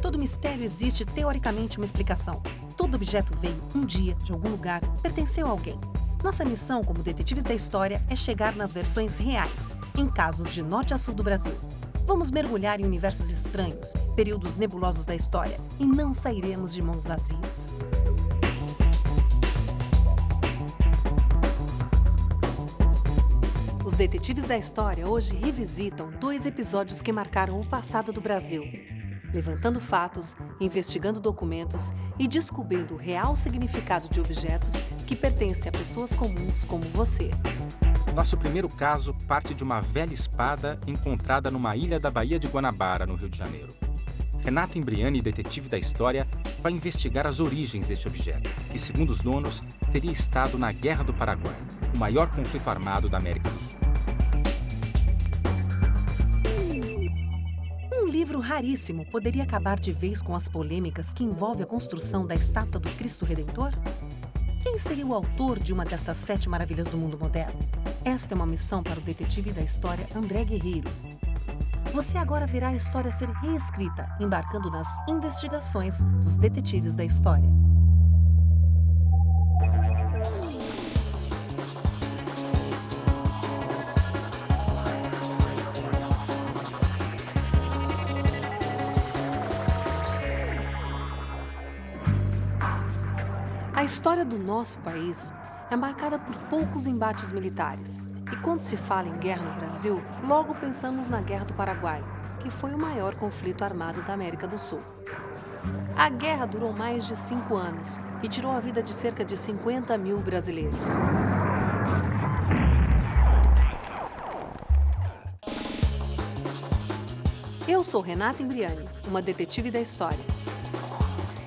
todo mistério existe, teoricamente, uma explicação. Todo objeto veio, um dia, de algum lugar, pertenceu a alguém. Nossa missão como detetives da história é chegar nas versões reais, em casos de norte a sul do Brasil. Vamos mergulhar em universos estranhos, períodos nebulosos da história, e não sairemos de mãos vazias. Os detetives da história hoje revisitam 2 episódios que marcaram o passado do Brasil, levantando fatos, investigando documentos e descobrindo o real significado de objetos que pertencem a pessoas comuns como você. Nosso primeiro caso parte de uma velha espada encontrada numa ilha da Baía de Guanabara, no Rio de Janeiro. Renata Imbriani, detetive da história, vai investigar as origens deste objeto, que, segundo os donos, teria estado na Guerra do Paraguai, o maior conflito armado da América do Sul. Um livro raríssimo poderia acabar de vez com as polêmicas que envolvem a construção da estátua do Cristo Redentor? Quem seria o autor de uma destas 7 maravilhas do mundo moderno? Esta é uma missão para o detetive da história André Guerreiro. Você agora verá a história ser reescrita, embarcando nas investigações dos detetives da história. A história do nosso país é marcada por poucos embates militares. E quando se fala em guerra no Brasil, logo pensamos na Guerra do Paraguai, que foi o maior conflito armado da América do Sul. A guerra durou mais de 5 anos e tirou a vida de cerca de 50 mil brasileiros. Eu sou Renata Imbriani, uma detetive da história.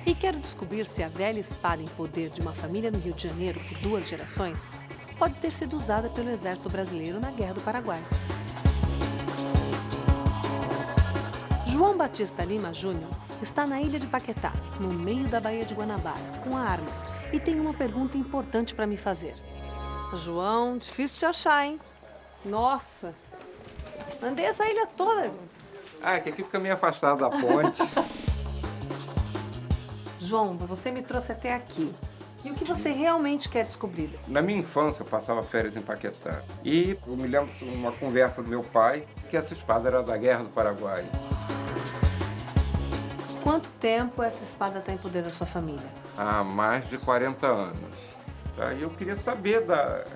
E quero descobrir se a velha espada em poder de uma família no Rio de Janeiro por 2 gerações pode ter sido usada pelo Exército Brasileiro na Guerra do Paraguai. João Batista Lima Júnior está na ilha de Paquetá, no meio da Baía de Guanabara, com a arma, e tem uma pergunta importante para me fazer. João, difícil de achar, hein? Nossa, andei essa ilha toda. Que aqui fica meio afastado da ponte. João, você me trouxe até aqui. E o que você realmente quer descobrir? Na minha infância, eu passava férias em Paquetá. E eu me lembro de uma conversa do meu pai, que essa espada era da Guerra do Paraguai. Quanto tempo essa espada está em poder da sua família? Há mais de 40 anos. E eu queria saber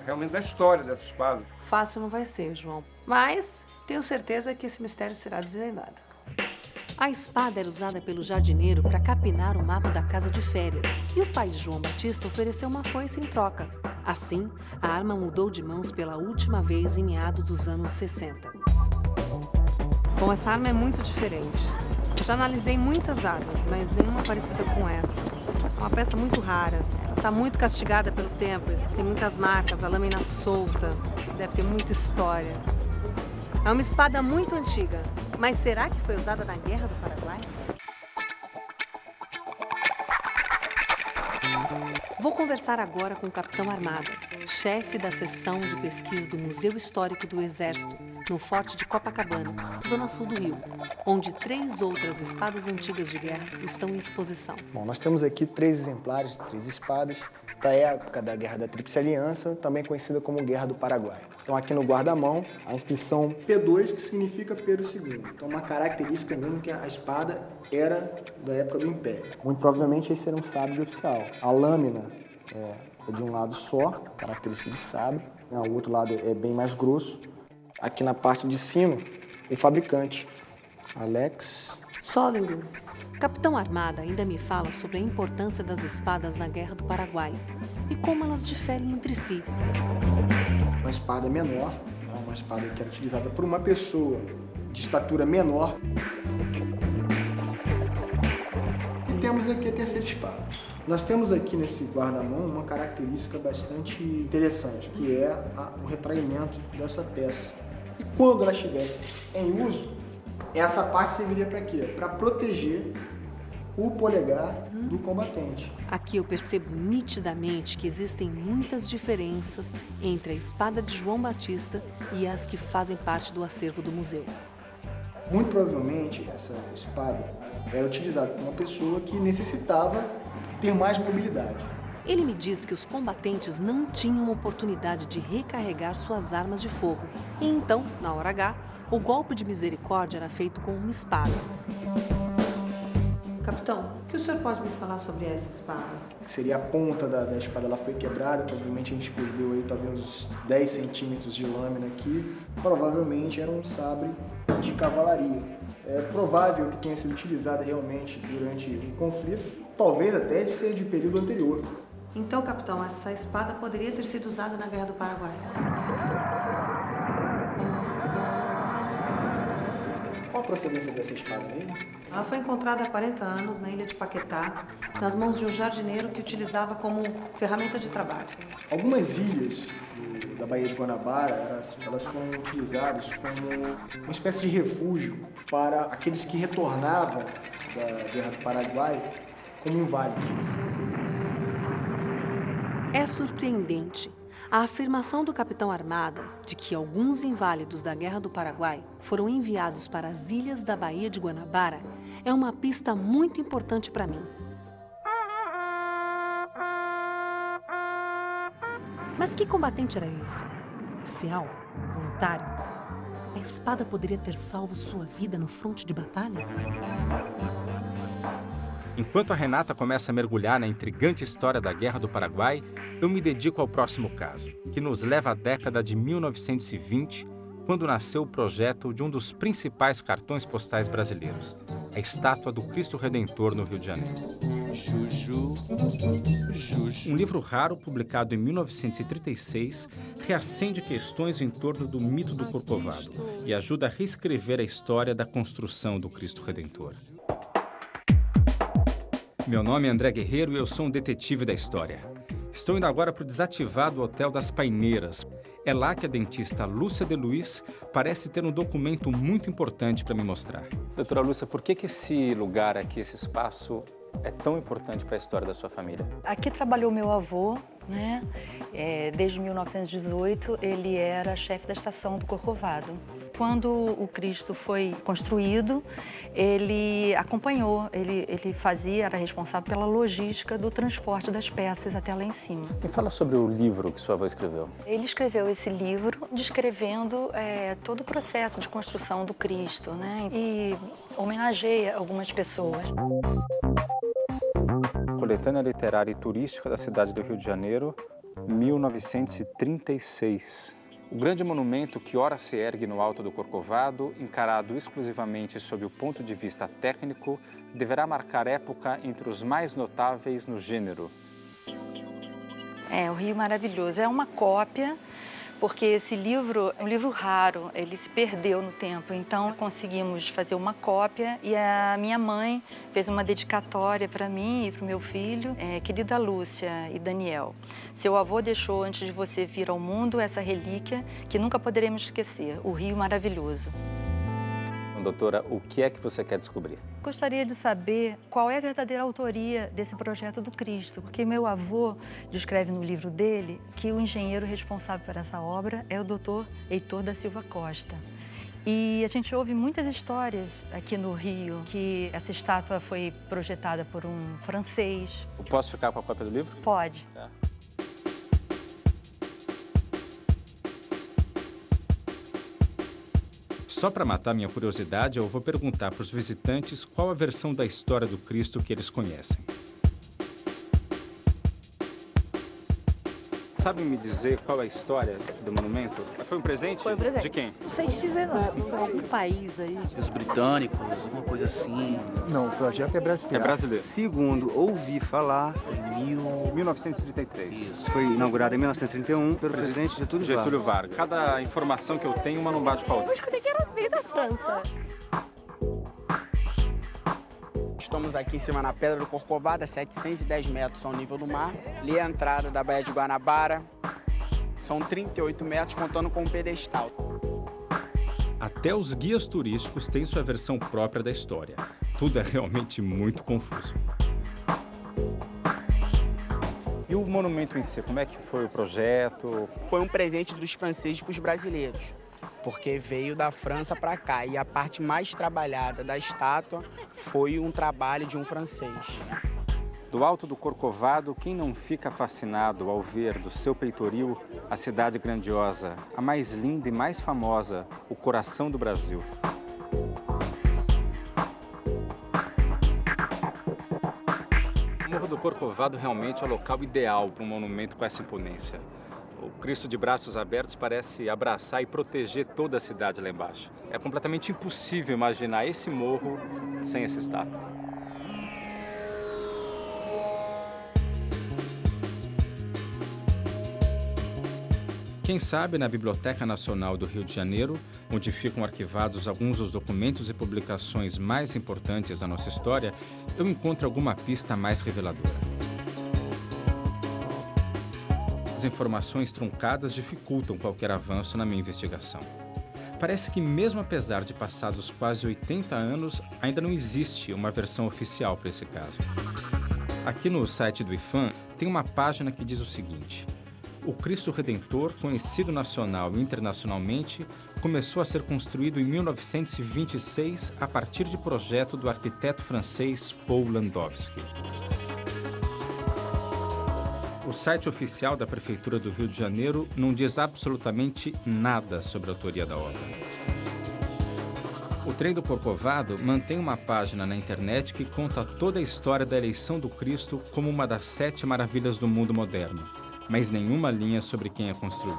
realmente da história dessa espada. Fácil não vai ser, João. Mas tenho certeza que esse mistério será desvendado. A espada era usada pelo jardineiro para capinar o mato da casa de férias, e o pai de João Batista ofereceu uma foice em troca. Assim, a arma mudou de mãos pela última vez em meados dos anos 60. Bom, essa arma é muito diferente. Já analisei muitas armas, mas nenhuma parecida com essa. É uma peça muito rara. Está muito castigada pelo tempo, existem muitas marcas, a lâmina solta, deve ter muita história. É uma espada muito antiga, mas será que foi usada na Guerra do Paraguai? Vou conversar agora com o Capitão Armada, chefe da seção de pesquisa do Museu Histórico do Exército, no Forte de Copacabana, zona sul do Rio, onde 3 outras espadas antigas de guerra estão em exposição. Bom, nós temos aqui 3 exemplares, 3 espadas, da época da Guerra da Tríplice Aliança, também conhecida como Guerra do Paraguai. Então aqui no guarda-mão, a inscrição P2, que significa Pedro II. Então uma característica mesmo que a espada era da época do Império. Muito provavelmente esse era um sabre oficial. A lâmina é de um lado só, característica de sabre. O outro lado é bem mais grosso. Aqui na parte de cima, o fabricante, Alex Solinger. Capitão Armada ainda me fala sobre a importância das espadas na Guerra do Paraguai e como elas diferem entre si. Uma espada menor, uma espada que era utilizada por uma pessoa de estatura menor. E temos aqui a terceira espada. Nós temos aqui nesse guarda-mão uma característica bastante interessante, que é o retraimento dessa peça. E quando ela estiver em uso, essa parte serviria para quê? Para proteger o polegar do combatente. Aqui eu percebo nitidamente que existem muitas diferenças entre a espada de João Batista e as que fazem parte do acervo do museu. Muito provavelmente, essa espada era utilizada por uma pessoa que necessitava ter mais mobilidade. Ele me diz que os combatentes não tinham oportunidade de recarregar suas armas de fogo. E então, na hora H, o golpe de misericórdia era feito com uma espada. Capitão, o que o senhor pode me falar sobre essa espada? Seria a ponta da espada, ela foi quebrada, provavelmente a gente perdeu aí talvez uns 10 centímetros de lâmina aqui. Provavelmente era um sabre de cavalaria. É provável que tenha sido utilizada realmente durante o conflito, talvez até de ser de período anterior. Então, capitão, essa espada poderia ter sido usada na Guerra do Paraguai. Qual a procedência dessa espada mesmo? Ela foi encontrada há 40 anos na ilha de Paquetá, nas mãos de um jardineiro que utilizava como ferramenta de trabalho. Algumas ilhas da Baía de Guanabara, elas foram utilizadas como uma espécie de refúgio para aqueles que retornavam da Guerra do Paraguai como inválidos. É surpreendente a afirmação do capitão Armada de que alguns inválidos da Guerra do Paraguai foram enviados para as ilhas da Baía de Guanabara é uma pista muito importante para mim. Mas que combatente era esse? Oficial? Voluntário? A espada poderia ter salvo sua vida no fronte de batalha? Enquanto a Renata começa a mergulhar na intrigante história da Guerra do Paraguai, eu me dedico ao próximo caso, que nos leva à década de 1920, quando nasceu o projeto de um dos principais cartões postais brasileiros, a estátua do Cristo Redentor no Rio de Janeiro. Um livro raro, publicado em 1936, reacende questões em torno do mito do Corcovado e ajuda a reescrever a história da construção do Cristo Redentor. Meu nome é André Guerreiro e eu sou um detetive da história. Estou indo agora para o desativado Hotel das Paineiras. É lá que a dentista Lúcia de Luiz parece ter um documento muito importante para me mostrar. Doutora Lúcia, por que esse lugar aqui, esse espaço, é tão importante para a história da sua família? Aqui trabalhou meu avô, né? Desde 1918, ele era chefe da estação do Corcovado. Quando o Cristo foi construído, ele acompanhou, ele era responsável pela logística do transporte das peças até lá em cima. Me fala sobre o livro que sua avó escreveu. Ele escreveu esse livro descrevendo todo o processo de construção do Cristo, né? E homenageia algumas pessoas. Coletânea Literária e Turística da cidade do Rio de Janeiro, 1936. O grande monumento que ora se ergue no alto do Corcovado, encarado exclusivamente sob o ponto de vista técnico, deverá marcar época entre os mais notáveis no gênero. O Rio Maravilhoso. É uma cópia, porque esse livro é um livro raro, ele se perdeu no tempo. Então, conseguimos fazer uma cópia e a minha mãe fez uma dedicatória para mim e para o meu filho. Querida Lúcia e Daniel, seu avô deixou antes de você vir ao mundo essa relíquia que nunca poderemos esquecer, o Rio Maravilhoso. Doutora, o que é que você quer descobrir? Gostaria de saber qual é a verdadeira autoria desse projeto do Cristo, porque meu avô descreve no livro dele que o engenheiro responsável por essa obra é o Dr. Heitor da Silva Costa. E a gente ouve muitas histórias aqui no Rio que essa estátua foi projetada por um francês. Eu posso ficar com a cópia do livro? Pode. Tá. Só para matar minha curiosidade, eu vou perguntar para os visitantes qual a versão da história do Cristo que eles conhecem. Sabe me dizer qual é a história do monumento? Foi um presente? Foi um presente. De quem? Não sei te dizer, não. Foi algum país aí. Os britânicos, alguma coisa assim. Não, o projeto é brasileiro. É brasileiro. Segundo ouvi falar, foi 1933. Isso. Foi inaugurado em 1931 pelo presidente Getúlio Vargas. Cada informação que eu tenho, uma não bate com a outra. Eu escutei que era bem da França. Estamos aqui em cima na Pedra do Corcovado, a 710 metros ao nível do mar. Ali é a entrada da Baía de Guanabara. São 38 metros, contando com um pedestal. Até os guias turísticos têm sua versão própria da história. Tudo é realmente muito confuso. E o monumento em si, como é que foi o projeto? Foi um presente dos franceses para os brasileiros. porque veio da França para cá e a parte mais trabalhada da estátua foi um trabalho de um francês. Do alto do Corcovado, quem não fica fascinado ao ver do seu peitoril a cidade grandiosa, a mais linda e mais famosa, o coração do Brasil? O Morro do Corcovado realmente é o local ideal para um monumento com essa imponência. O Cristo de braços abertos parece abraçar e proteger toda a cidade lá embaixo. É completamente impossível imaginar esse morro sem essa estátua. Quem sabe, na Biblioteca Nacional do Rio de Janeiro, onde ficam arquivados alguns dos documentos e publicações mais importantes da nossa história, eu encontro alguma pista mais reveladora. As informações truncadas dificultam qualquer avanço na minha investigação. Parece que, mesmo apesar de passados quase 80 anos, ainda não existe uma versão oficial para esse caso. Aqui no site do IPHAN tem uma página que diz o seguinte: o Cristo Redentor, conhecido nacional e internacionalmente, começou a ser construído em 1926 a partir de projeto do arquiteto francês Paul Landowski. O site oficial da Prefeitura do Rio de Janeiro não diz absolutamente nada sobre a autoria da obra. O Trem do Corcovado mantém uma página na internet que conta toda a história da eleição do Cristo como uma das 7 maravilhas do mundo moderno, mas nenhuma linha sobre quem a construiu.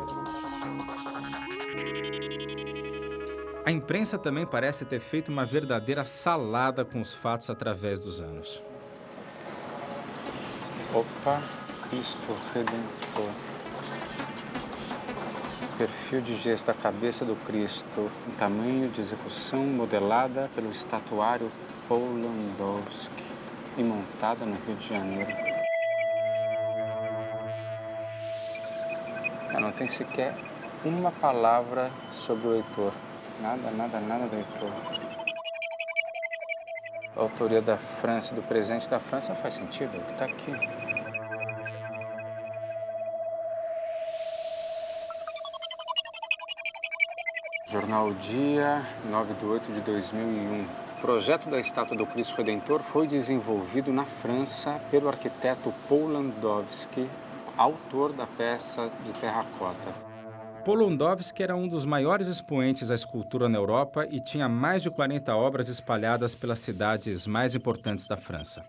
A imprensa também parece ter feito uma verdadeira salada com os fatos através dos anos. Opa, Cristo Redentor. Perfil de gesso da cabeça do Cristo, em tamanho de execução modelada pelo estatuário Paul Landowski e montada no Rio de Janeiro. Não tem sequer uma palavra sobre o Heitor. Nada do Heitor. A autoria da França e do presente da França faz sentido, o que está aqui. Jornal Dia, 9/8/2001. O projeto da estátua do Cristo Redentor foi desenvolvido na França pelo arquiteto Paul Landowski, autor da peça de terracota. Paul Landowski era um dos maiores expoentes da escultura na Europa e tinha mais de 40 obras espalhadas pelas cidades mais importantes da França.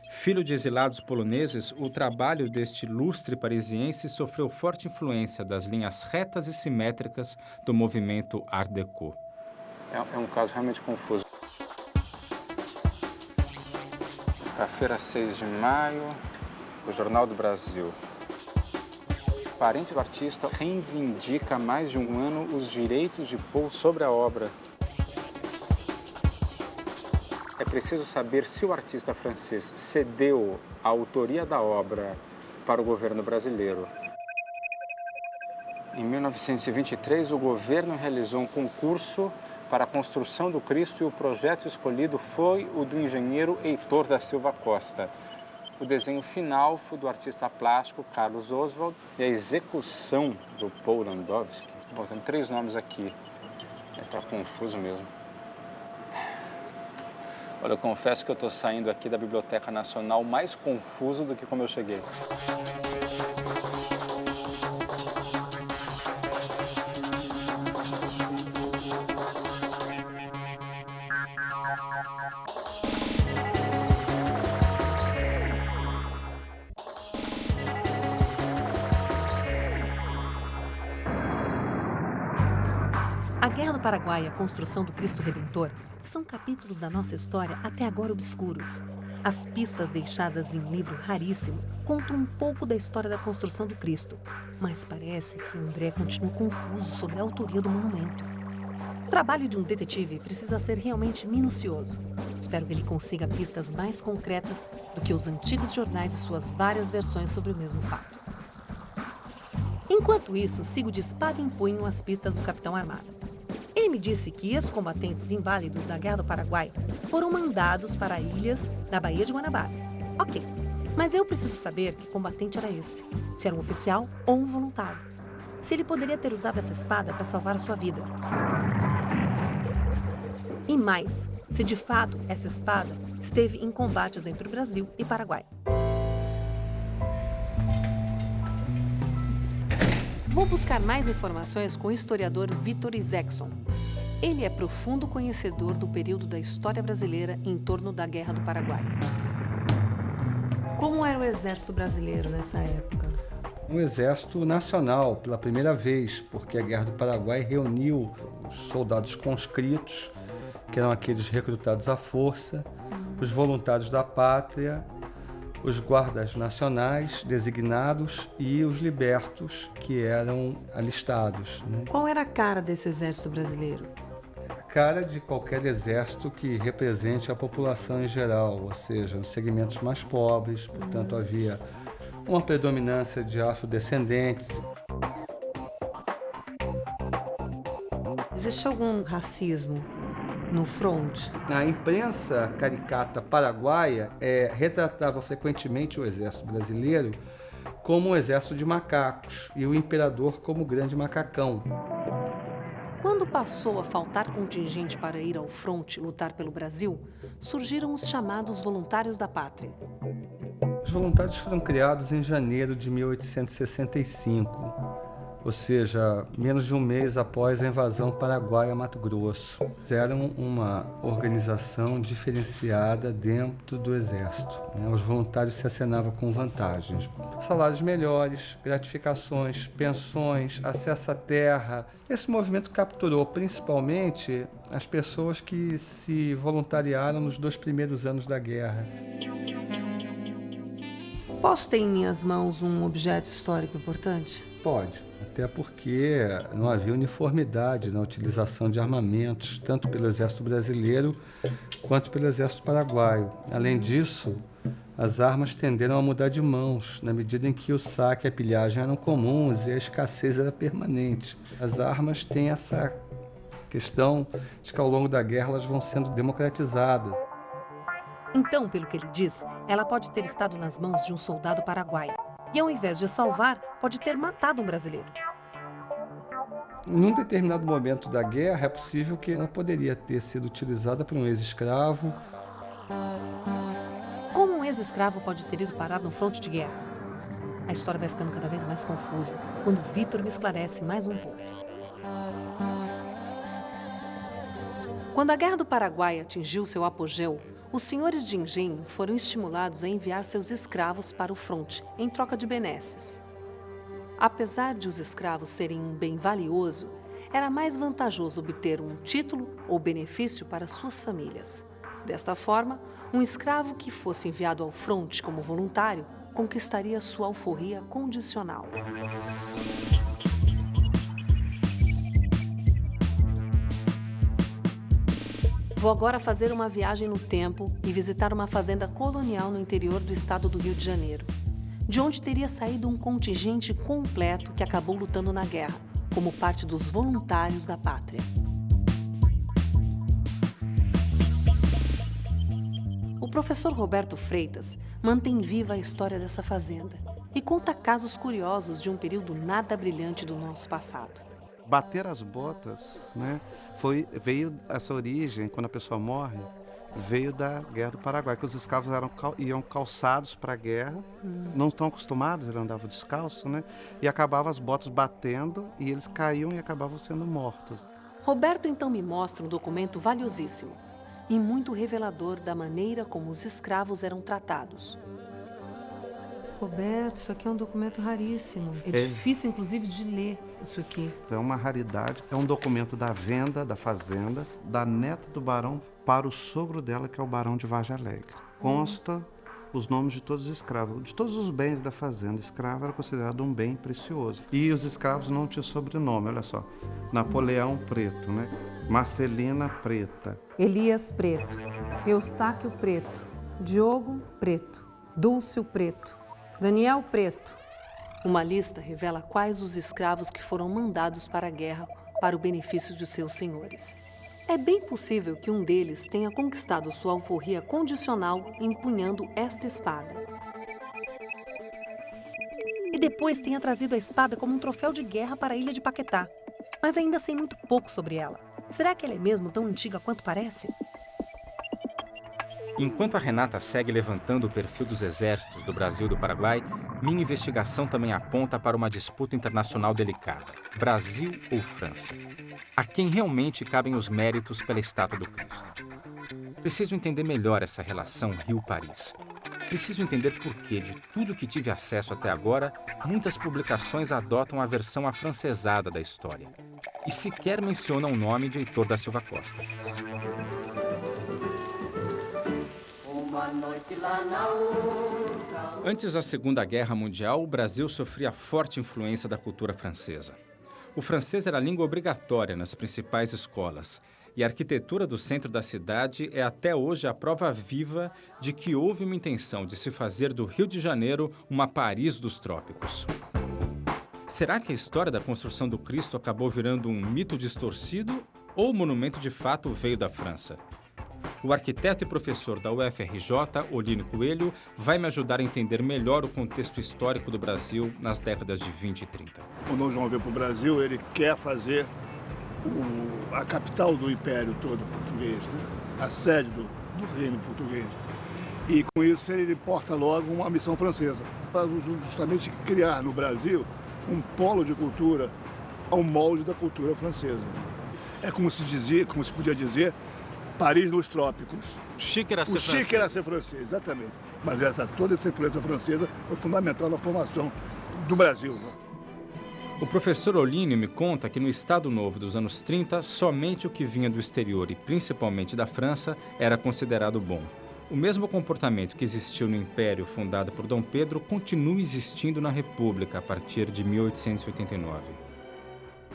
Filho de exilados poloneses, o trabalho deste ilustre parisiense sofreu forte influência das linhas retas e simétricas do movimento Art Deco. É um caso realmente confuso. Quinta-feira, 6 de maio, o Jornal do Brasil. Parente do artista reivindica há mais de um ano os direitos de Paul sobre a obra. É preciso saber se o artista francês cedeu a autoria da obra para o governo brasileiro. Em 1923, o governo realizou um concurso para a construção do Cristo e o projeto escolhido foi o do engenheiro Heitor da Silva Costa. O desenho final foi do artista plástico Carlos Oswald e a execução do Paul Landowski. Bom, tem 3 nomes aqui. Está confuso mesmo. Olha, eu confesso que eu estou saindo aqui da Biblioteca Nacional mais confuso do que como eu cheguei. A Guerra do Paraguai e a construção do Cristo Redentor são capítulos da nossa história até agora obscuros. As pistas deixadas em um livro raríssimo contam um pouco da história da construção do Cristo, mas parece que André continua confuso sobre a autoria do monumento. O trabalho de um detetive precisa ser realmente minucioso. Espero que ele consiga pistas mais concretas do que os antigos jornais e suas várias versões sobre o mesmo fato. Enquanto isso, sigo de espada em punho as pistas do Capitão Armada. Ele me disse que ex-combatentes inválidos da Guerra do Paraguai foram mandados para ilhas da Baía de Guanabara. Ok, mas eu preciso saber que combatente era esse, se era um oficial ou um voluntário. se ele poderia ter usado essa espada para salvar a sua vida. E mais, se de fato essa espada esteve em combates entre o Brasil e Paraguai. Vou buscar mais informações com o historiador Vitor Isaacson. Ele é profundo conhecedor do período da história brasileira em torno da Guerra do Paraguai. Como era o exército brasileiro nessa época? Um exército nacional, pela primeira vez, porque a Guerra do Paraguai reuniu os soldados conscritos, que eram aqueles recrutados à força, os voluntários da pátria, os guardas nacionais designados e os libertos, que eram alistados. Qual era a cara desse exército brasileiro? A cara de qualquer exército que represente a população em geral, ou seja, os segmentos mais pobres, portanto havia uma predominância de afrodescendentes. Existe algum racismo no fronte? A imprensa caricata paraguaia retratava frequentemente o exército brasileiro como um exército de macacos e o imperador como o grande macacão. Quando passou a faltar contingente para ir ao fronte lutar pelo Brasil, surgiram os chamados voluntários da pátria. Os voluntários foram criados em janeiro de 1865. Ou seja, menos de um mês após a invasão paraguaia a Mato Grosso. Eram uma organização diferenciada dentro do Exército. Os voluntários se acenavam com vantagens. Salários melhores, gratificações, pensões, acesso à terra. Esse movimento capturou principalmente as pessoas que se voluntariaram nos 2 primeiros anos da guerra. Posso ter em minhas mãos um objeto histórico importante? Pode. Até porque não havia uniformidade na utilização de armamentos, tanto pelo Exército Brasileiro quanto pelo Exército Paraguaio. Além disso, as armas tenderam a mudar de mãos, na medida em que o saque e a pilhagem eram comuns e a escassez era permanente. As armas têm essa questão de que ao longo da guerra elas vão sendo democratizadas. Então, pelo que ele diz, ela pode ter estado nas mãos de um soldado paraguaio. E ao invés de salvar, pode ter matado um brasileiro. Num determinado momento da guerra, é possível que ela poderia ter sido utilizada por um ex-escravo. Como um ex-escravo pode ter ido parar no fronte de guerra? A história vai ficando cada vez mais confusa quando Vitor me esclarece mais um ponto. Quando a Guerra do Paraguai atingiu seu apogeu, os senhores de engenho foram estimulados a enviar seus escravos para o fronte, em troca de benesses. Apesar de os escravos serem um bem valioso, era mais vantajoso obter um título ou benefício para suas famílias. Desta forma, um escravo que fosse enviado ao fronte como voluntário conquistaria sua alforria condicional. Vou agora fazer uma viagem no tempo e visitar uma fazenda colonial no interior do estado do Rio de Janeiro, de onde teria saído um contingente completo que acabou lutando na guerra, como parte dos voluntários da pátria. O professor Roberto Freitas mantém viva a história dessa fazenda e conta casos curiosos de um período nada brilhante do nosso passado. Bater as botas, né? Veio essa origem, quando a pessoa morre, veio da Guerra do Paraguai, que os escravos iam calçados para a guerra, não estão acostumados, eles andavam descalços, né? E acabavam as botas batendo e eles caíam e acabavam sendo mortos. Roberto então me mostra um documento valiosíssimo e muito revelador da maneira como os escravos eram tratados. Roberto, isso aqui é um documento raríssimo. É difícil, inclusive, de ler isso aqui. É uma raridade. É um documento da venda da fazenda da neta do barão para o sogro dela, que é o barão de Vargem Alegre. Consta os nomes de todos os escravos, de todos os bens da fazenda. Escravo era considerado um bem precioso. E os escravos não tinham sobrenome, olha só. Napoleão Preto, né? Marcelina Preta. Elias Preto. Eustáquio Preto. Diogo Preto. Dúlcio Preto. Daniel Preto. Uma lista revela quais os escravos que foram mandados para a guerra para o benefício de seus senhores. É bem possível que um deles tenha conquistado sua alforria condicional empunhando esta espada. E depois tenha trazido a espada como um troféu de guerra para a ilha de Paquetá. Mas ainda sei muito pouco sobre ela. Será que ela é mesmo tão antiga quanto parece? Enquanto a Renata segue levantando o perfil dos exércitos do Brasil e do Paraguai, minha investigação também aponta para uma disputa internacional delicada: Brasil ou França? A quem realmente cabem os méritos pela estátua do Cristo? Preciso entender melhor essa relação Rio-Paris. Preciso entender por que, de tudo que tive acesso até agora, muitas publicações adotam a versão afrancesada da história e sequer mencionam o nome de Heitor da Silva Costa. Antes da Segunda Guerra Mundial, o Brasil sofria forte influência da cultura francesa. O francês era a língua obrigatória nas principais escolas, e a arquitetura do centro da cidade é até hoje a prova viva de que houve uma intenção de se fazer do Rio de Janeiro uma Paris dos trópicos. Será que a história da construção do Cristo acabou virando um mito distorcido ou o monumento de fato veio da França? O arquiteto e professor da UFRJ, Olínio Coelho, vai me ajudar a entender melhor o contexto histórico do Brasil nas décadas de 20 e 30. Quando Dom João veio para o Brasil, ele quer fazer a capital do império todo português, né? A sede do reino português. E com isso ele porta logo uma missão francesa, para justamente criar no Brasil um polo de cultura ao molde da cultura francesa. É como se podia dizer, Paris nos trópicos. O chique era ser francês. O chique era ser francês, exatamente. Mas toda essa influência francesa foi fundamental na formação do Brasil, né? O professor Olínio me conta que no Estado Novo dos anos 30, somente o que vinha do exterior e principalmente da França era considerado bom. O mesmo comportamento que existiu no Império fundado por Dom Pedro continua existindo na República a partir de 1889.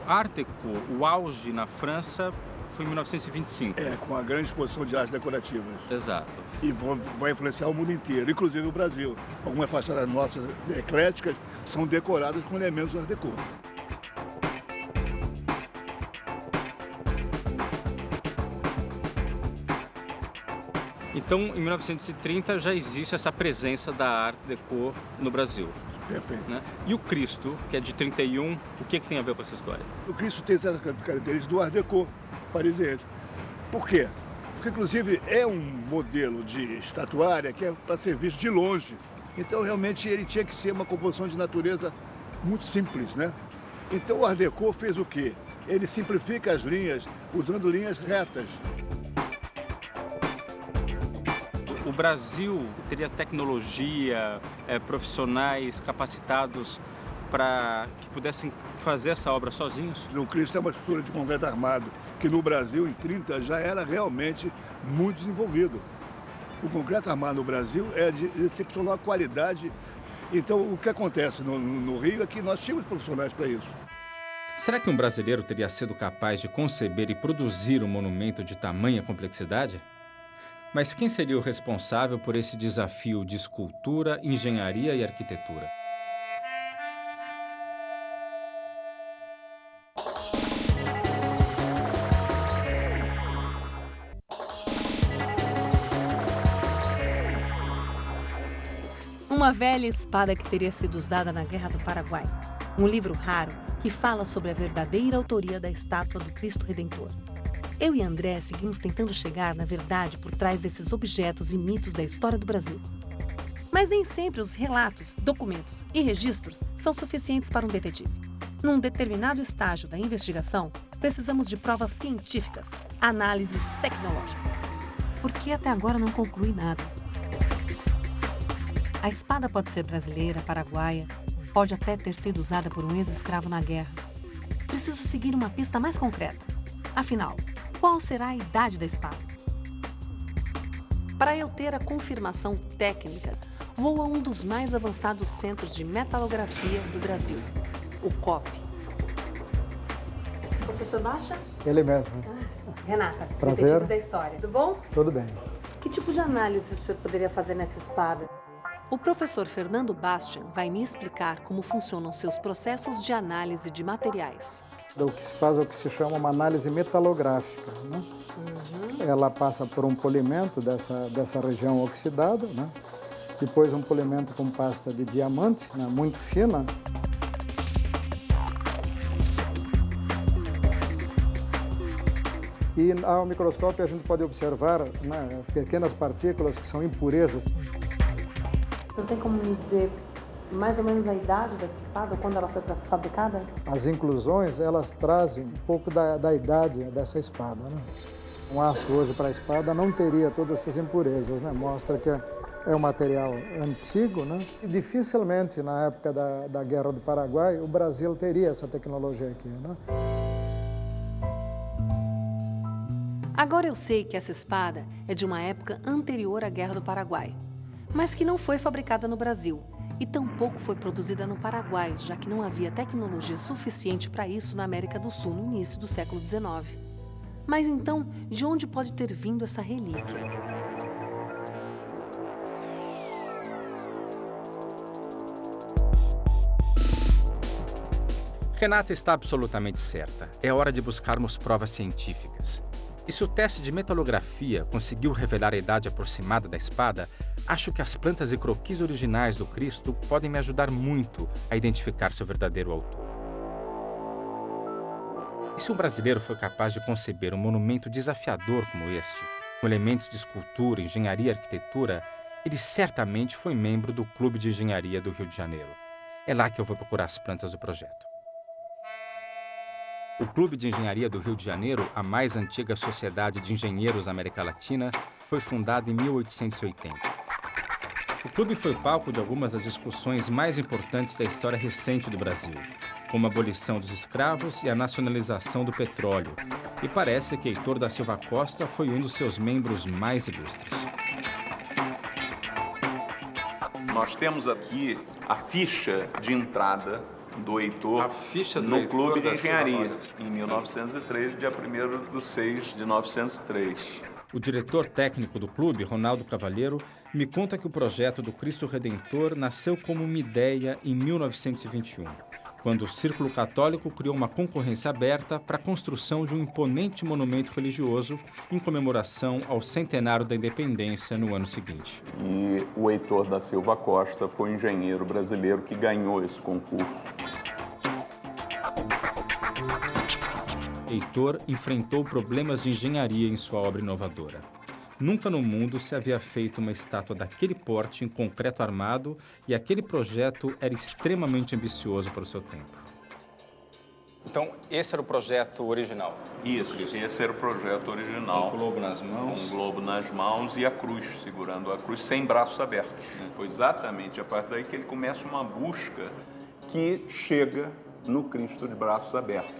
Art Deco, o auge na França foi em 1925. Com a grande exposição de artes decorativas. Exato. E vai influenciar o mundo inteiro, inclusive o Brasil. Algumas fachadas nossas ecléticas são decoradas com elementos Art Deco. Então, em 1930 já existe essa presença da Art Deco no Brasil. Perfeito. Né? E o Cristo, que é de 31, o que tem a ver com essa história? O Cristo tem essas características do Art Deco parisiense. Por quê? Porque, inclusive, é um modelo de estatuária que é para ser visto de longe. Então, realmente, ele tinha que ser uma composição de natureza muito simples, né? Então, o Art Deco fez o quê? Ele simplifica as linhas, usando linhas retas. O Brasil teria tecnologia, profissionais capacitados para que pudessem fazer essa obra sozinhos? O Cristo é uma estrutura de concreto armado, que no Brasil, em 30, já era realmente muito desenvolvido. O concreto armado no Brasil é de excepcional qualidade. Então, o que acontece no Rio é que nós tínhamos profissionais para isso. Será que um brasileiro teria sido capaz de conceber e produzir um monumento de tamanha complexidade? Mas quem seria o responsável por esse desafio de escultura, engenharia e arquitetura? Uma velha espada que teria sido usada na Guerra do Paraguai. Um livro raro que fala sobre a verdadeira autoria da estátua do Cristo Redentor. Eu e André seguimos tentando chegar na verdade por trás desses objetos e mitos da história do Brasil. Mas nem sempre os relatos, documentos e registros são suficientes para um detetive. Num determinado estágio da investigação, precisamos de provas científicas, análises tecnológicas. Por que até agora não conclui nada? A espada pode ser brasileira, paraguaia, pode até ter sido usada por um ex-escravo na guerra. Preciso seguir uma pista mais concreta. Afinal, qual será a idade da espada? Para eu ter a confirmação técnica, vou a um dos mais avançados centros de metalografia do Brasil, o COP. Professor Baixa? Ele mesmo. Renata, prazer. detetive da história. Tudo bom? Tudo bem. Que tipo de análise o senhor poderia fazer nessa espada? O professor Fernando Bastian vai me explicar como funcionam seus processos de análise de materiais. O que se faz é o que se chama uma análise metalográfica, né? Ela passa por um polimento dessa região oxidada, né? depois um polimento com pasta de diamante, né, muito fina. E ao microscópio a gente pode observar, né, pequenas partículas que são impurezas. Não tem como me dizer mais ou menos a idade dessa espada, quando ela foi fabricada? As inclusões, elas trazem um pouco da idade dessa espada, né? Um aço hoje para a espada não teria todas essas impurezas, né? Mostra que é um material antigo, né? E dificilmente, na época da Guerra do Paraguai, o Brasil teria essa tecnologia aqui, né? Agora eu sei que essa espada é de uma época anterior à Guerra do Paraguai, mas que não foi fabricada no Brasil e tampouco foi produzida no Paraguai, já que não havia tecnologia suficiente para isso na América do Sul no início do século XIX. Mas então, de onde pode ter vindo essa relíquia? Renata está absolutamente certa. É hora de buscarmos provas científicas. E se o teste de metalografia conseguiu revelar a idade aproximada da espada, acho que as plantas e croquis originais do Cristo podem me ajudar muito a identificar seu verdadeiro autor. E se um brasileiro foi capaz de conceber um monumento desafiador como este, com elementos de escultura, engenharia e arquitetura, ele certamente foi membro do Clube de Engenharia do Rio de Janeiro. É lá que eu vou procurar as plantas do projeto. O Clube de Engenharia do Rio de Janeiro, a mais antiga sociedade de engenheiros da América Latina, foi fundado em 1880. O clube foi palco de algumas das discussões mais importantes da história recente do Brasil, como a abolição dos escravos e a nacionalização do petróleo. E parece que Heitor da Silva Costa foi um dos seus membros mais ilustres. Nós temos aqui a ficha de entrada do Heitor no Clube de Engenharia, em 1903, dia 1º de 6 de 1903. O diretor técnico do clube, Ronaldo Cavalheiro, me conta que o projeto do Cristo Redentor nasceu como uma ideia em 1921, quando o Círculo Católico criou uma concorrência aberta para a construção de um imponente monumento religioso em comemoração ao centenário da independência no ano seguinte. E o Heitor da Silva Costa foi o engenheiro brasileiro que ganhou esse concurso. Heitor enfrentou problemas de engenharia em sua obra inovadora. Nunca no mundo se havia feito uma estátua daquele porte em concreto armado e aquele projeto era extremamente ambicioso para o seu tempo. Então, esse era o projeto original? Isso, esse era o projeto original. Um globo nas mãos? Um globo nas mãos e a cruz, segurando a cruz, sem braços abertos. Foi exatamente a partir daí que ele começa uma busca que chega no Cristo de braços abertos.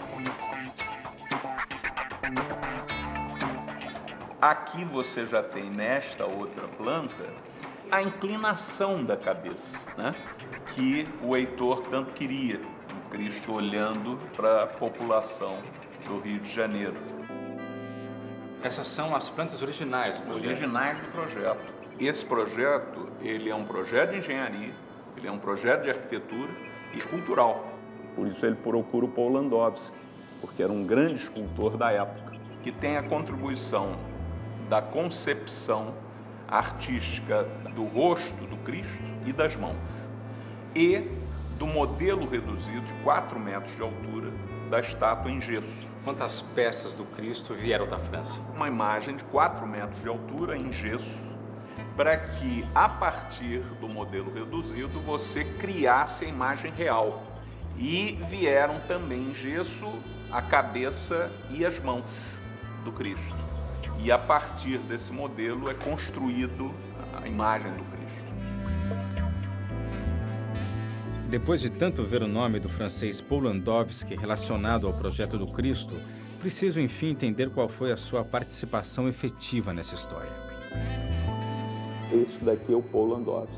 Aqui você já tem, nesta outra planta, a inclinação da cabeça, né? Que o Heitor tanto queria, o Cristo olhando para a população do Rio de Janeiro. Essas são as plantas originais do projeto? Originais do projeto. Esse projeto, ele é um projeto de engenharia, ele é um projeto de arquitetura e escultural. Por isso ele procura o Paul Landowski, porque era um grande escultor da época, que tem a contribuição da concepção artística do rosto do Cristo e das mãos, e do modelo reduzido de 4 metros de altura da estátua em gesso. Quantas peças do Cristo vieram da França? Uma imagem de 4 metros de altura em gesso, para que, a partir do modelo reduzido, você criasse a imagem real. E vieram também em gesso a cabeça e as mãos do Cristo. E a partir desse modelo é construído a imagem do Cristo. Depois de tanto ver o nome do francês Paul Landowski relacionado ao projeto do Cristo, preciso enfim entender qual foi a sua participação efetiva nessa história. Esse daqui é o Paul Landowski.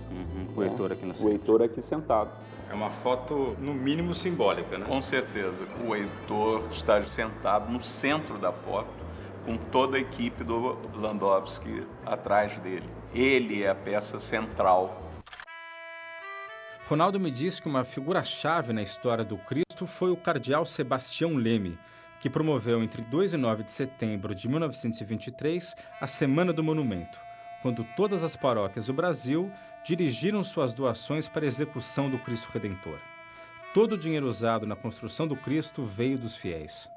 O Heitor aqui no centro. O Heitor aqui sentado. É uma foto, no mínimo, simbólica, né? Com certeza. O Heitor está sentado no centro da foto, com toda a equipe do Landowski atrás dele. Ele é a peça central. Ronaldo me disse que uma figura-chave na história do Cristo foi o cardeal Sebastião Leme, que promoveu entre 2 e 9 de setembro de 1923 a Semana do Monumento, quando todas as paróquias do Brasil dirigiram suas doações para a execução do Cristo Redentor. Todo o dinheiro usado na construção do Cristo veio dos fiéis.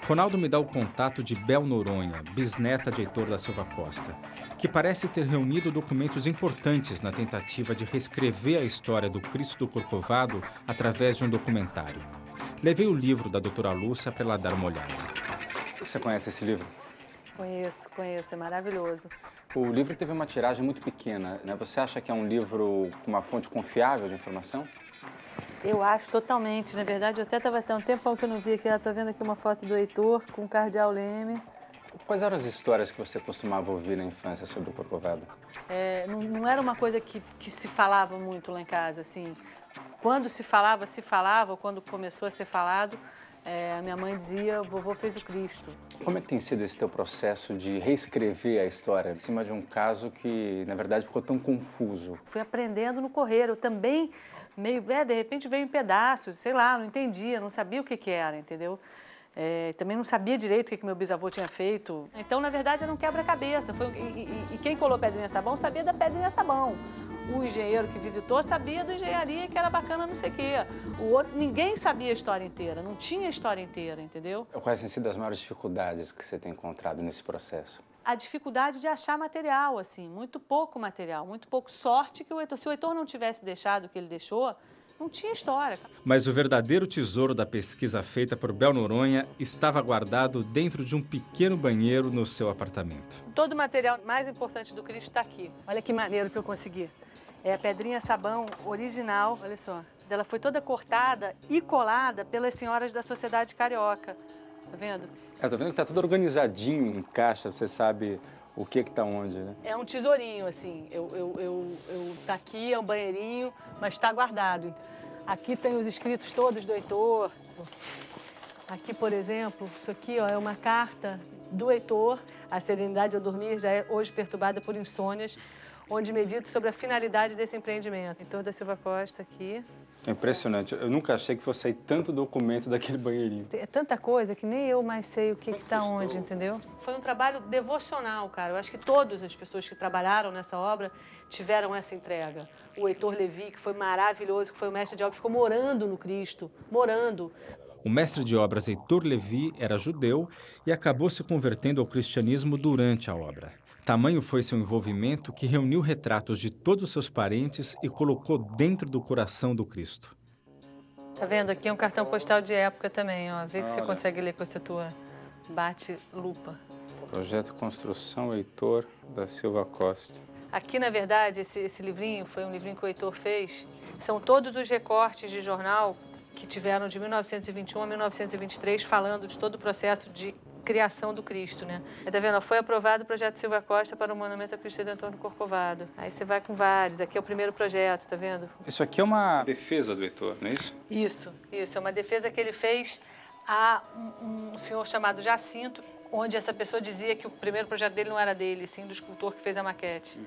Ronaldo me dá o contato de Bel Noronha, bisneta de Heitor da Silva Costa, que parece ter reunido documentos importantes na tentativa de reescrever a história do Cristo do Corcovado através de um documentário. Levei o livro da doutora Lúcia para ela dar uma olhada. Você conhece esse livro? Conheço, é maravilhoso. O livro teve uma tiragem muito pequena, né? Você acha que é um livro com uma fonte confiável de informação? Eu acho totalmente. Na verdade, eu até estava até um tempão que eu não vi aqui. Estou vendo aqui uma foto do Heitor com o Cardeal Leme. Quais eram as histórias que você costumava ouvir na infância sobre o Corcovado? Não era uma coisa que se falava muito lá em casa, assim. Quando se falava, quando começou a ser falado, a minha mãe dizia, vovô fez o Cristo. Como é que tem sido esse teu processo de reescrever a história em cima de um caso que, na verdade, ficou tão confuso? Fui aprendendo no correr. Eu também, de repente veio em pedaços, sei lá, não entendia, não sabia o que era, entendeu? Também não sabia direito o que meu bisavô tinha feito. Então, na verdade, era um quebra-cabeça. E quem colou pedrinha sabão sabia da pedrinha sabão. O engenheiro que visitou sabia da engenharia, que era bacana não sei o quê. O outro, ninguém sabia a história inteira, não tinha a história inteira, entendeu? Quais têm sido as maiores dificuldades que você tem encontrado nesse processo? A dificuldade de achar material, assim, muito pouco material, muito pouco. Sorte que se o Heitor não tivesse deixado o que ele deixou, não tinha história. Mas o verdadeiro tesouro da pesquisa feita por Bel Noronha estava guardado dentro de um pequeno banheiro no seu apartamento. Todo o material mais importante do Cristo está aqui. Olha que maneiro que eu consegui. É a pedrinha sabão original, olha só. Ela foi toda cortada e colada pelas senhoras da Sociedade Carioca. Tá vendo? Eu tô vendo que tá tudo organizadinho em caixa, você sabe o que tá onde, né? É um tesourinho, assim. Tá aqui, é um banheirinho, mas está guardado. Aqui tem os escritos todos do Heitor. Aqui, por exemplo, isso aqui ó, é uma carta do Heitor. A serenidade ao dormir já é hoje perturbada por insônias, onde medito sobre a finalidade desse empreendimento. Heitor da Silva Costa aqui. É impressionante. Eu nunca achei que fosse sair tanto documento daquele banheirinho. É tanta coisa que nem eu mais sei o que está onde, entendeu? Foi um trabalho devocional, cara. Eu acho que todas as pessoas que trabalharam nessa obra tiveram essa entrega. O Heitor Levi, que foi maravilhoso, que foi o mestre de obra, ficou morando no Cristo, morando. O mestre de obras Heitor Levi era judeu e acabou se convertendo ao cristianismo durante a obra. Tamanho foi seu envolvimento que reuniu retratos de todos os seus parentes e colocou dentro do coração do Cristo. Tá vendo? Aqui é um cartão postal de época também, ó. Vê que você consegue ler com essa tua bate-lupa. Projeto Construção Heitor da Silva Costa. Aqui, na verdade, esse livrinho foi um livrinho que o Heitor fez. São todos os recortes de jornal que tiveram de 1921 a 1923, falando de todo o processo de criação do Cristo, né? Tá vendo? Foi aprovado o projeto Silva Costa para o Monumento ao Cristo Redentor no Corcovado. Aí você vai com vários. Aqui é o primeiro projeto, tá vendo? Isso aqui é uma defesa do Heitor, não é isso? Isso. É uma defesa que ele fez a um senhor chamado Jacinto, onde essa pessoa dizia que o primeiro projeto dele não era dele, sim do escultor que fez a maquete.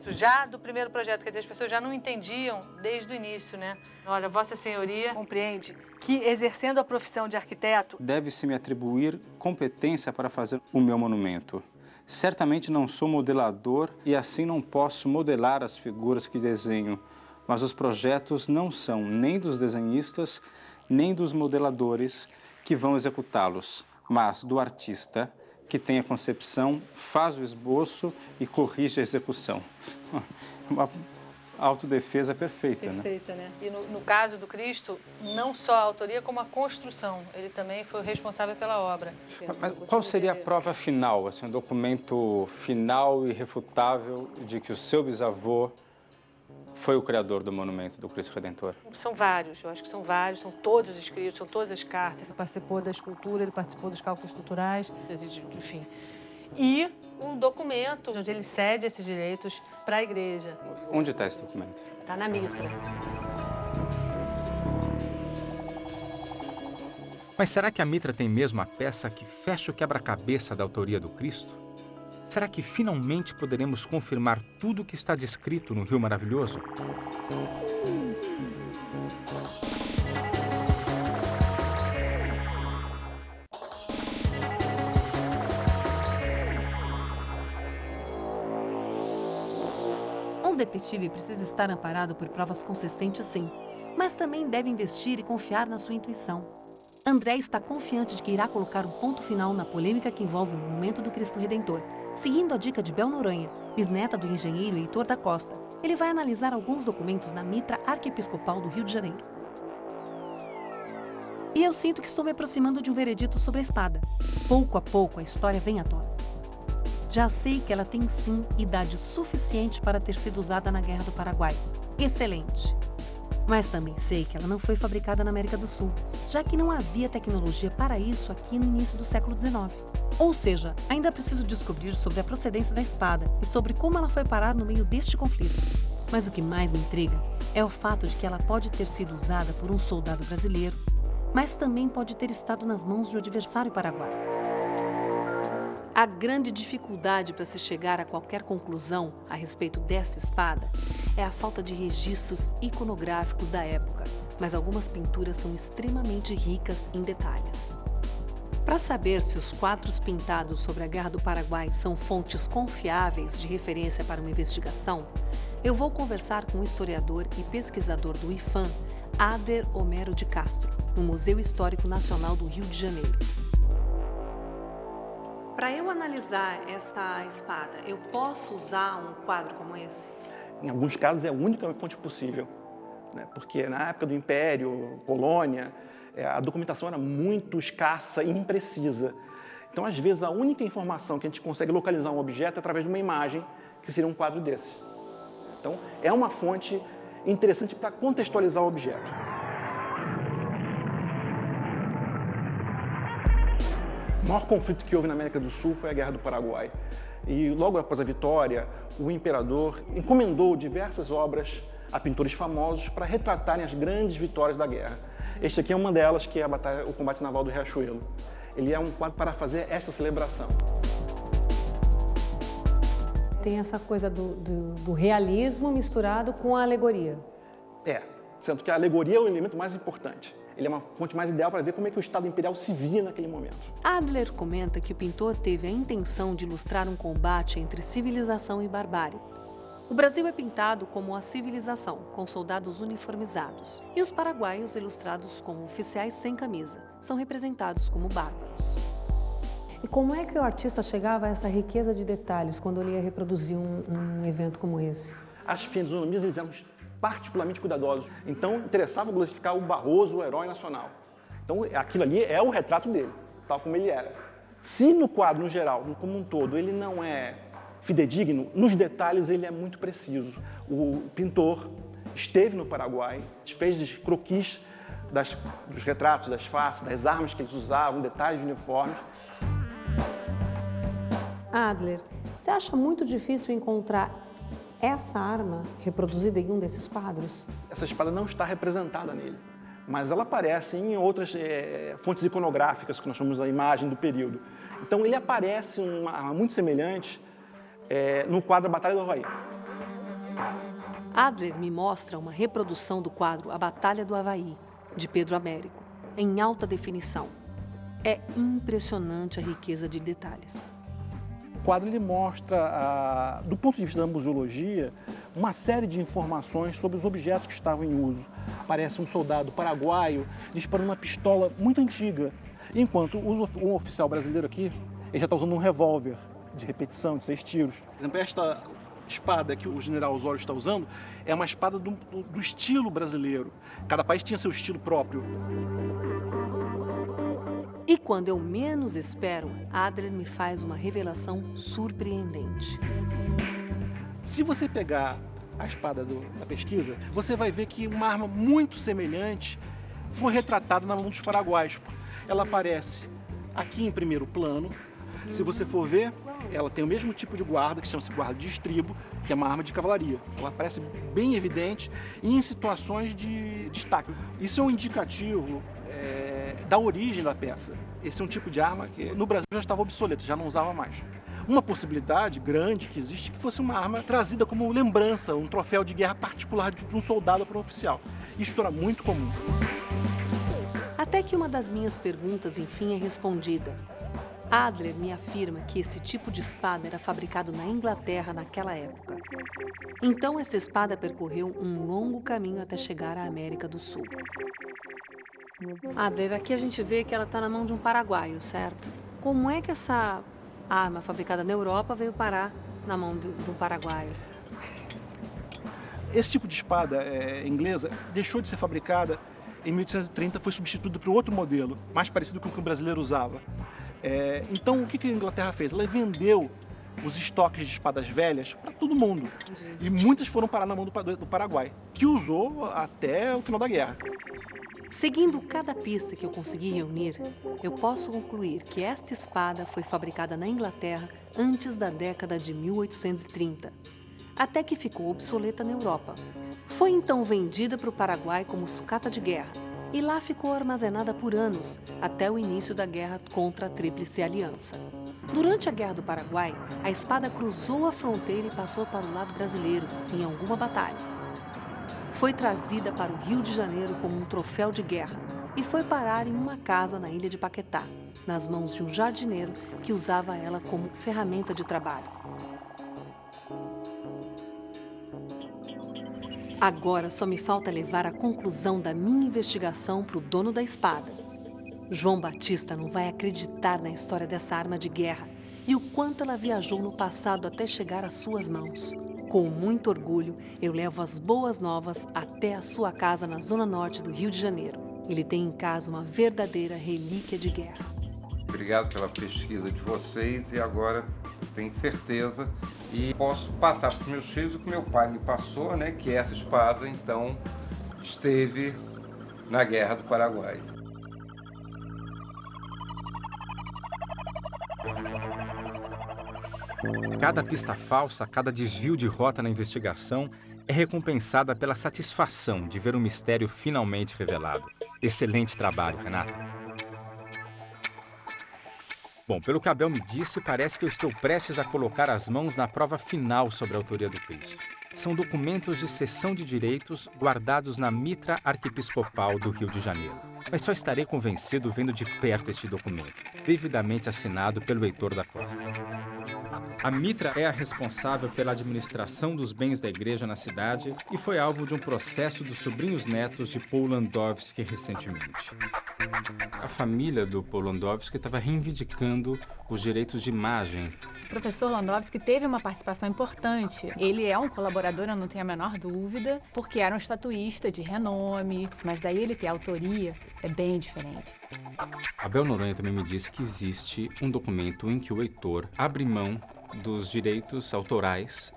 Já do primeiro projeto, quer dizer, as pessoas já não entendiam desde o início, né? Olha, Vossa Senhoria compreende que, exercendo a profissão de arquiteto, deve-se me atribuir competência para fazer o meu monumento. Certamente não sou modelador e assim não posso modelar as figuras que desenho, mas os projetos não são nem dos desenhistas, nem dos modeladores que vão executá-los, mas do artista, que tem a concepção, faz o esboço e corrige a execução. Uma autodefesa perfeita, perfeita, né? E no caso do Cristo, não só a autoria, como a construção. Ele também foi o responsável pela obra. Mas qual seria a prova final, assim, um documento final e irrefutável de que o seu bisavô foi o criador do monumento do Cristo Redentor? São vários, eu acho que são vários, são todos escritos, são todas as cartas. Ele participou da escultura, ele participou dos cálculos estruturais, enfim. E um documento onde ele cede esses direitos para a igreja. Onde está esse documento? Está na mitra. Mas será que a mitra tem mesmo a peça que fecha o quebra-cabeça da autoria do Cristo? Será que finalmente poderemos confirmar tudo o que está descrito no Rio Maravilhoso? detetive precisa estar amparado por provas consistentes, sim, mas também deve investir e confiar na sua intuição. André está confiante de que irá colocar um ponto final na polêmica que envolve o monumento do Cristo Redentor. Seguindo a dica de Bel Noronha, bisneta do engenheiro Heitor da Costa, ele vai analisar alguns documentos na mitra arquiepiscopal do Rio de Janeiro. E eu sinto que estou me aproximando de um veredito sobre a espada. Pouco a pouco a história vem à tona. Já sei que ela tem sim idade suficiente para ter sido usada na Guerra do Paraguai. Excelente! Mas também sei que ela não foi fabricada na América do Sul, já que não havia tecnologia para isso aqui no início do século XIX. Ou seja, ainda preciso descobrir sobre a procedência da espada e sobre como ela foi parar no meio deste conflito. Mas o que mais me intriga é o fato de que ela pode ter sido usada por um soldado brasileiro, mas também pode ter estado nas mãos de um adversário paraguaio. A grande dificuldade para se chegar a qualquer conclusão a respeito dessa espada é a falta de registros iconográficos da época, mas algumas pinturas são extremamente ricas em detalhes. Para saber se os quadros pintados sobre a Guerra do Paraguai são fontes confiáveis de referência para uma investigação, eu vou conversar com o historiador e pesquisador do IFAM, Ader Homero de Castro, no Museu Histórico Nacional do Rio de Janeiro. Para eu analisar esta espada, eu posso usar um quadro como esse? Em alguns casos é a única fonte possível, né? Porque na época do Império, colônia, a documentação era muito escassa e imprecisa. Então, às vezes, a única informação que a gente consegue localizar um objeto é através de uma imagem, que seria um quadro desses. Então, é uma fonte interessante para contextualizar o objeto. O maior conflito que houve na América do Sul foi a Guerra do Paraguai. E logo após a vitória, o imperador encomendou diversas obras a pintores famosos para retratarem as grandes vitórias da guerra. Este aqui é uma delas, que é o combate naval do Riachuelo. Ele é um quadro para fazer esta celebração. Tem essa coisa do realismo misturado com a alegoria. Sendo que a alegoria é o elemento mais importante. Ele é uma fonte mais ideal para ver como é que o Estado Imperial se via naquele momento. Adler comenta que o pintor teve a intenção de ilustrar um combate entre civilização e barbárie. O Brasil é pintado como a civilização, com soldados uniformizados, e os paraguaios, ilustrados como oficiais sem camisa, são representados como bárbaros. E como é que o artista chegava a essa riqueza de detalhes quando ele ia reproduzir um evento como esse? As fisionomias eles eram particularmente cuidadosos. Então, interessava glorificar o Barroso, o herói nacional. Então, aquilo ali é o retrato dele, tal como ele era. Se no quadro, no geral, como um todo, ele não é fidedigno, nos detalhes ele é muito preciso. O pintor esteve no Paraguai, fez croquis dos retratos, das faces, das armas que eles usavam, detalhes de uniformes. Adler, você acha muito difícil encontrar essa arma reproduzida em um desses quadros? Essa espada não está representada nele, mas ela aparece em outras fontes iconográficas, que nós chamamos a imagem do período. Então ele aparece uma arma muito semelhante no quadro A Batalha do Havaí. Adler me mostra uma reprodução do quadro A Batalha do Havaí, de Pedro Américo, em alta definição. É impressionante a riqueza de detalhes. O quadro ele mostra, do ponto de vista da museologia, uma série de informações sobre os objetos que estavam em uso. Aparece um soldado paraguaio disparando uma pistola muito antiga, enquanto um oficial brasileiro aqui ele já está usando um revólver de repetição, de 6 tiros. Por exemplo, esta espada que o general Osório está usando é uma espada do estilo brasileiro. Cada país tinha seu estilo próprio. E quando eu menos espero, Adler me faz uma revelação surpreendente. Se você pegar a espada da pesquisa, você vai ver que uma arma muito semelhante foi retratada na mão dos paraguaios. Ela aparece aqui em primeiro plano. Se você for ver, ela tem o mesmo tipo de guarda, que chama-se guarda de estribo, que é uma arma de cavalaria. Ela aparece bem evidente e em situações de destaque. Isso é um indicativo da origem da peça. Esse é um tipo de arma que no Brasil já estava obsoleto, já não usava mais. Uma possibilidade grande que existe é que fosse uma arma trazida como lembrança, um troféu de guerra particular de um soldado para um oficial. Isso era muito comum. Até que uma das minhas perguntas, enfim, é respondida. Adler me afirma que esse tipo de espada era fabricado na Inglaterra naquela época. Então, essa espada percorreu um longo caminho até chegar à América do Sul. Adler, aqui a gente vê que ela está na mão de um paraguaio, certo? Como é que essa arma fabricada na Europa veio parar na mão do paraguaio? Esse tipo de espada inglesa deixou de ser fabricada em 1830, foi substituída por outro modelo, mais parecido com o que o brasileiro usava. Então, o que a Inglaterra fez? Ela vendeu os estoques de espadas velhas para todo mundo. E muitas foram parar na mão do Paraguai, que usou até o final da guerra. Seguindo cada pista que eu consegui reunir, eu posso concluir que esta espada foi fabricada na Inglaterra antes da década de 1830, até que ficou obsoleta na Europa. Foi então vendida para o Paraguai como sucata de guerra, e lá ficou armazenada por anos, até o início da guerra contra a Tríplice Aliança. Durante a Guerra do Paraguai, a espada cruzou a fronteira e passou para o lado brasileiro, em alguma batalha. Foi trazida para o Rio de Janeiro como um troféu de guerra e foi parar em uma casa na ilha de Paquetá, nas mãos de um jardineiro que usava ela como ferramenta de trabalho. Agora só me falta levar a conclusão da minha investigação para o dono da espada. João Batista não vai acreditar na história dessa arma de guerra e o quanto ela viajou no passado até chegar às suas mãos. Com muito orgulho, eu levo as boas novas até a sua casa na zona norte do Rio de Janeiro. Ele tem em casa uma verdadeira relíquia de guerra. Obrigado pela pesquisa de vocês e agora tenho certeza e posso passar para os meus filhos o que meu pai me passou, né, que essa espada, então, esteve na Guerra do Paraguai. Cada pista falsa, cada desvio de rota na investigação é recompensada pela satisfação de ver o mistério finalmente revelado. Excelente trabalho, Renata. Bom, pelo que Abel me disse, parece que eu estou prestes a colocar as mãos na prova final sobre a autoria do Cristo. São documentos de cessão de direitos guardados na Mitra Arquiepiscopal do Rio de Janeiro. Mas só estarei convencido vendo de perto este documento, devidamente assinado pelo Heitor da Costa. A Mitra é a responsável pela administração dos bens da igreja na cidade e foi alvo de um processo dos sobrinhos netos de Paul Landowski recentemente. A família do Paul Landowski estava reivindicando os direitos de imagem. O professor Landowski teve uma participação importante. Ele é um colaborador, eu não tenho a menor dúvida, porque era um estatuísta de renome, mas daí ele ter autoria é bem diferente. Abel Noronha também me disse que existe um documento em que o Heitor abre mão dos direitos autorais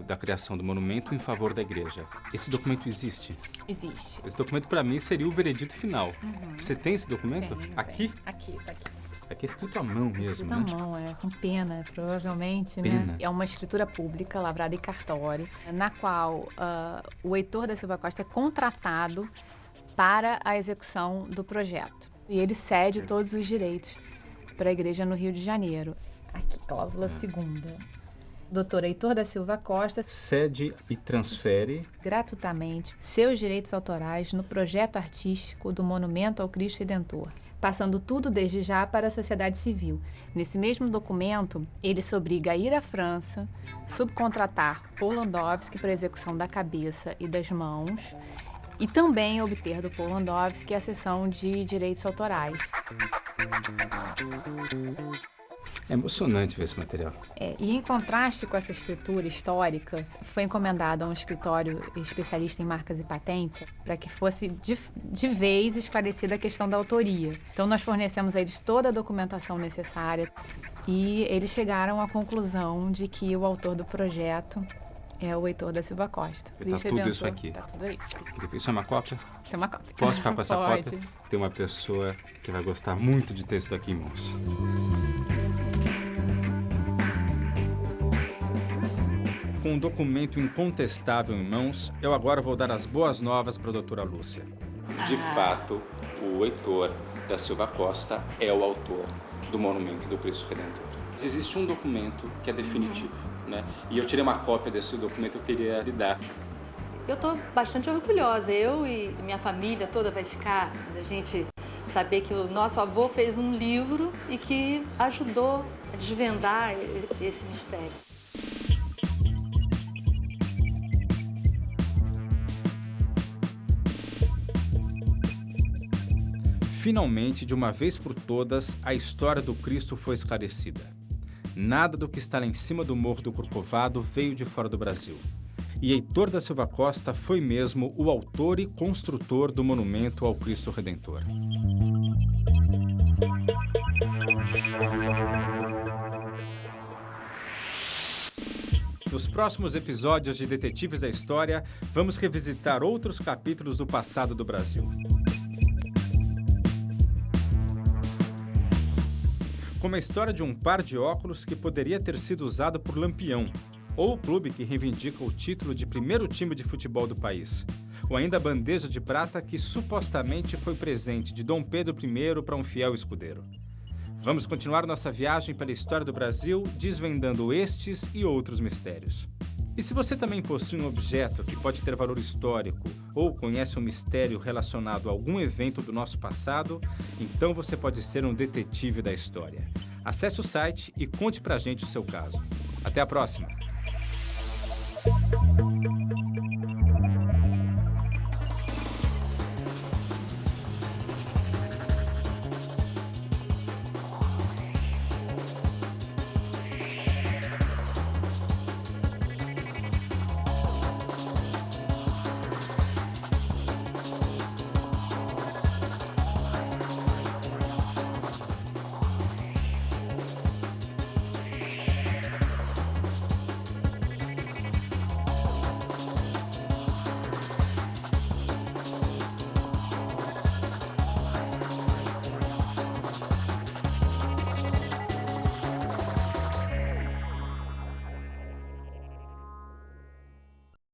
da criação do monumento em favor da igreja. Esse documento existe? Existe. Esse documento, para mim, seria o veredito final. Você tem esse documento? Tem. Aqui? Aqui, tá aqui. Aqui é escrito à mão mesmo, escrito à mão, com pena, provavelmente, pena. Né? É uma escritura pública, lavrada em cartório, na qual o Heitor da Silva Costa é contratado para a execução do projeto. E ele cede todos os direitos para a igreja no Rio de Janeiro. Aqui, cláusula 2ª. Doutor Heitor da Silva Costa cede e transfere gratuitamente seus direitos autorais no projeto artístico do Monumento ao Cristo Redentor, passando tudo desde já para a sociedade civil. Nesse mesmo documento, ele se obriga a ir à França, subcontratar Paul Landowski para a execução da cabeça e das mãos, e também obter do Paul Landowski a cessão de direitos autorais. É emocionante ver esse material. E em contraste com essa escritura histórica, foi encomendado a um escritório especialista em marcas e patentes para que fosse de vez esclarecida a questão da autoria. Então nós fornecemos a eles toda a documentação necessária e eles chegaram à conclusão de que o autor do projeto é o Heitor da Silva Costa. Está tudo isso aqui. Está tudo aí. Isso é uma cópia? Isso é uma cópia. Posso ficar com essa Pode. cópia? Tem uma pessoa que vai gostar muito de ter isso aqui em mãos. Com um documento incontestável em mãos, eu agora vou dar as boas novas para a doutora Lúcia. De fato, o Heitor da Silva Costa é o autor do Monumento do Cristo Redentor. Existe um documento que é definitivo, né? E eu tirei uma cópia desse documento que eu queria lhe dar. Eu estou bastante orgulhosa. Eu e minha família toda vai ficar, a gente Saber que o nosso avô fez um livro e que ajudou a desvendar esse mistério. Finalmente, de uma vez por todas, a história do Cristo foi esclarecida. Nada do que está lá em cima do Morro do Corcovado veio de fora do Brasil. E Heitor da Silva Costa foi mesmo o autor e construtor do monumento ao Cristo Redentor. Nos próximos episódios de Detetives da História, vamos revisitar outros capítulos do passado do Brasil. Como a história de um par de óculos que poderia ter sido usado por Lampião, ou o clube que reivindica o título de primeiro time de futebol do país, ou ainda a bandeja de prata que supostamente foi presente de Dom Pedro I para um fiel escudeiro. Vamos continuar nossa viagem pela história do Brasil, desvendando estes e outros mistérios. E se você também possui um objeto que pode ter valor histórico ou conhece um mistério relacionado a algum evento do nosso passado, então você pode ser um detetive da história. Acesse o site e conte pra gente o seu caso. Até a próxima!